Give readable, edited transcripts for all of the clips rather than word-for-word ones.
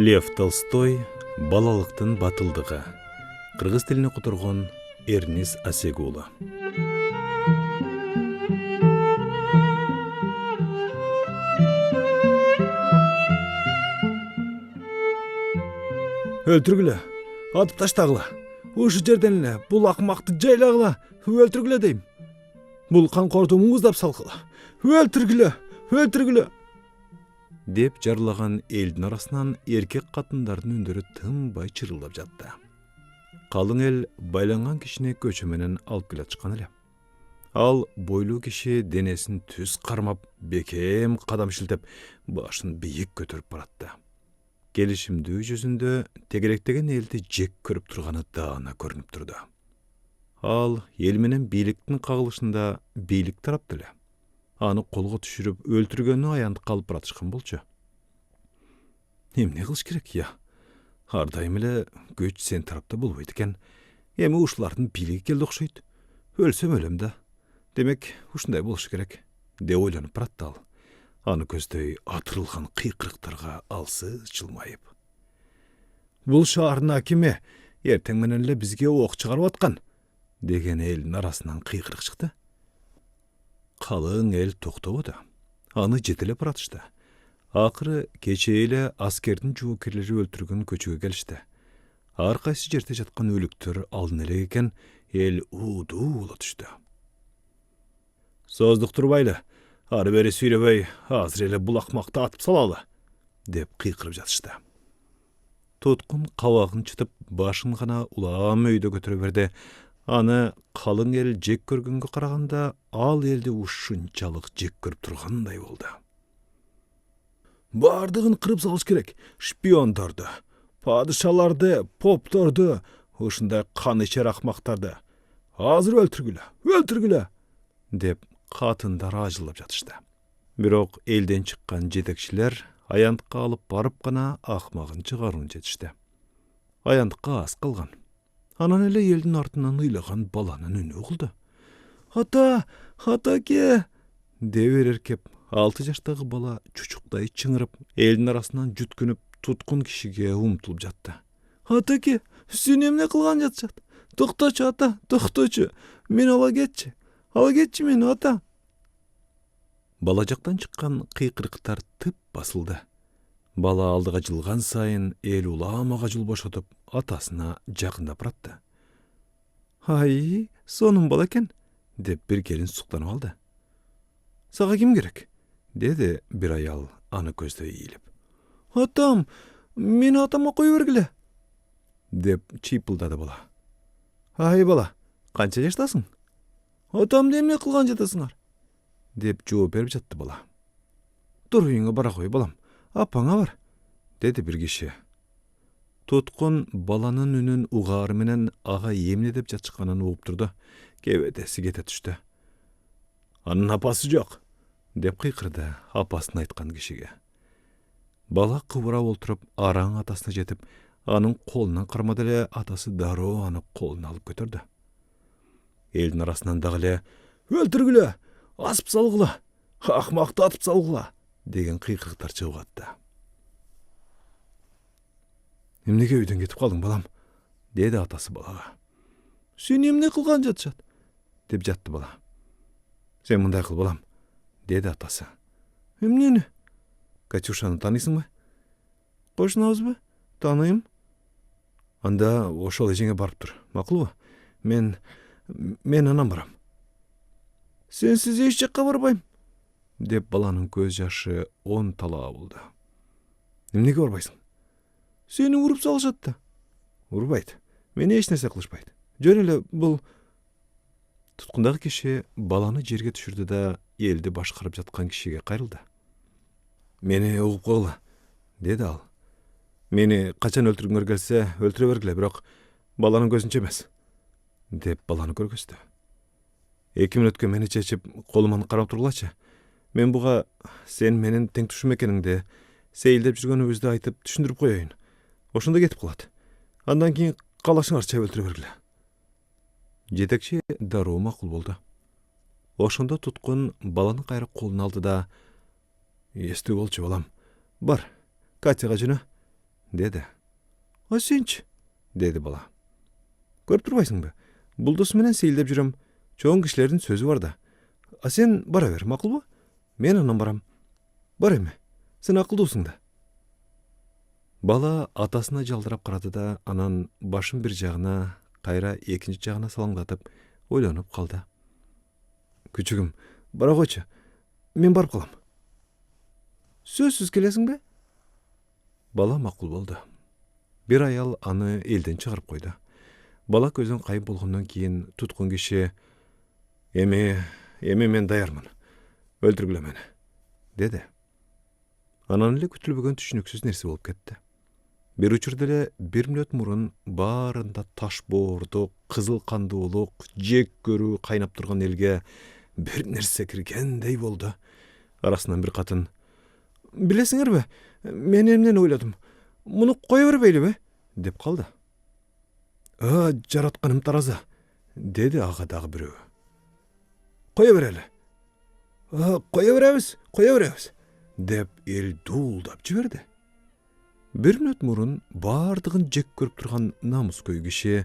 Лев Толстой балалықтың батылдығы. Қырғыз тіліне құтырған Эрнис Асегулы. Өлтіргілі, атып таштағыла. Ушы жерденле, бұл ақмақты жайлағыла. Өлтіргілі дейм. Бұл қанқорды мұздап салқыла. Өлтіргілі. Деп жарлаған елдің арасынан еркек қатындардың үндері тынбай чырылдап жатты. Қалың ел байланған кішіне көчіменен алып келе шыққан эле. Ал бойлуу киши денесін түз қармап, бекем қадам шілтеп, башын бейік көтеріп баратты. Келишимдүү жүзүндө тегеректеген елді жек көріп тұрғаны даана көрініп тұрды. Ал ел менен бийликтин кагылышында бийлик тараптуу эле. Аны колго түшүрүп өлтүргөнү аянтып калып баратышкан болчу. Эмне кылыш керек, я? Ар дайым эле көч сен тарапта болбойт экен. Эми ушулардын бийлиги келди окшойт. Өлсөм өлөм да. Демек, ушундай болушу керек, деп ойлонуп баратты ал. Аны көздөй атырылган кыйкырыктарга алсыз жылмайып. Бул шаардын акими эртең менен эле бизге ок чыгарып аткан, деген элдин арасынан кыйкырык чыкты. Қалың ел тоқтауыды. Аны жетелеп баратышты. Акыры кече эле аскердин жоокерлери өлтүргөн көчөгө келишти. Ар кайсы жерде жаткан өлүктөр алдын эле экен, эл уудуу боло түштү. Создук турбайлы, ары бери сүйрөбөй, азыр эле бул акмакты атып салалы, деп кыйкырып жатышты. Туткун кабагын чытып, башын гана улам өйдө көтөрө берди. Аны қалың ел жек көргөнгө караганда ал елді ушунчалык жек көрүп тургандай болду. Бардыгын кырып салыш керек. Шпиондорду, падышаларды, попторду, ушундай кан ичер акмактарды. Азыр өлтүргүлө, деп катындар ажылдап жатышты. Бирок элден чыккан жетекчилер аянтка алып барып гана акмагын чыгаруун жетишти. Аянтка аз калган. Анан эле елдин артынан ыйлаган баланын үнү угулду. Ата ке, деп эркеп, 6 жаштагы бала чучуктай чыңырып, элдин арасынан жүткүнүп, туткун кишиге умтулуп жатты. Ата ке, сен эмне кылган жатышат? Токточу ата, токточу. Мен ала кетчи мени ата. Бала жактан чыккан кыйкырыктар тып басылды. Бала алдыга жылган сайын эл уламага жол бошотуп, атасына жакындап баратты. Ай, сонун бала экен, деп бир келин суктанып алды. Сага ким керек? Деди бир аял аны көздөй ийилип. Атам, мени атама кое бергиле, деп чыйпылдады бала. Ай бала, канча жаштасың? Атамды эмне кылган жатасыңар? Деп жооп берип жатты бала. Тур үйүңө бара кой балам, апаңа бар, деди бир киши. Туткун баланын үнүн угаары менен ага эмне деп жатышканын угуп турду. Кебедеси кете түштү. Анын апасы жок, деп кыйкырды апасын айткан кишиге. Бала кыбырап олтуруп, араң атасына жетип, анын колунан кармады эле, атасы дароо аны колуна алып көтөрдү. Элдин арасынан дагы эле өлтүргүлө, асып салгыла, акмакты атып салгыла, деген кыйкырыктар чыгып атты. Эмнеге үйдөн кетип калдың балам? Деди атасы балага. Сен эмне кылган жатышат? Деп жатты бала. Сен мындай кыл балам, деди атасы. Эмнени? Катюшаны тааныйсыңбы? Кошунабызбы? Тааныйм. Анда ошол эжеңе барып тур, макулбу? Мен анан барам. Сенсиз эч жакка барбайм, деп баланын көз жашы 10 талаа болду. Эмнеге барбайсың? Сени уруп салышат да. Урбайт. Мени эч нерсе кылышпайт. Жөн эле бул. Туткундагы киши баланы жерге түшүрдү да элди башкарып жаткан кишиге кайрылды. Мени угуп койгула, деди ал. Мени качан өлтүргүңөр келсе, өлтүрө бергиле, бирок баланын көзүнчө эмес, деп баланы көргөздү. 2 мүнөткө мени чечип, колуман карап тургулачы. Мен буга сен менин тең тушум экениңди, сейилдеп жүргөнүбүздү айтып түшүндүрүп коеюн. Ошондо кетип калат. Андан кийин калашыңарча өлтүрө бергиле. Жетекчи дароо макул болду. Ошондо туткун баланы кайра колуна алды да, эстүү болчу балам. Бар, Катяга жөнө, dedi. "A sençi?" dedi bala. "Görüp turbaysыңбы? Bul dostu menen seýildep jürem. Çoğun kişilerin sözü var da. A sen bara ber, makul bu? Men ondan baram. Bar emi. Sen akıldosuň da." Bala atasına jaldırap karady da, anan başın bir jagına, kayra ekinci jagına salaňdatyp oýlanyp kaldy. "Küçügüm, bara goýçu. Men barıp kalam." "Sözsüz kelesiňbi?" Bala makul boldy. Bir ayal anı elden çıkarıp koydu. Bala közün kayıp bolgandan keyin tutkun kişi emi men dayarmın. Öldürgüle meni, dedi. Anan ile kütülbөгөн түшүнүксүз nerse bolup ketdi. Bir uçurda ele bir minut murun barında taş boğurduk, kızıl kandуулuk, jek körü kaynap turgan elge bir nerse kirgendey boldu. Arasından bir katın, "Bilesiňerbi, men emnen oýladym. Muny goýa berbeýli be?" dep kaldı. "A, jaratkanym taraza," dedi agadagy biröw. "Goýa bereli." "A, goýa berебиz," dep el duuldap jiberdi. Bir minut murun bardygyn jek görüp turgan namus köy kişi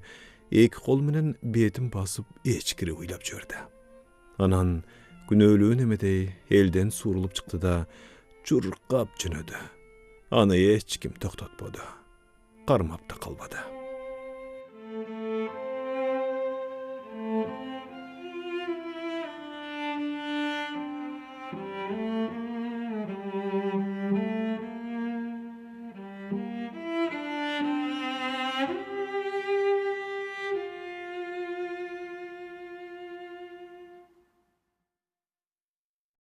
eki kol menen betin basyp eçkiri uylap jiberdi. Anan günölüğün emedey elden suurulup çykdy da çurkap jönödü. Ana hiç kim toktatmadı. Karmap da kalmadı.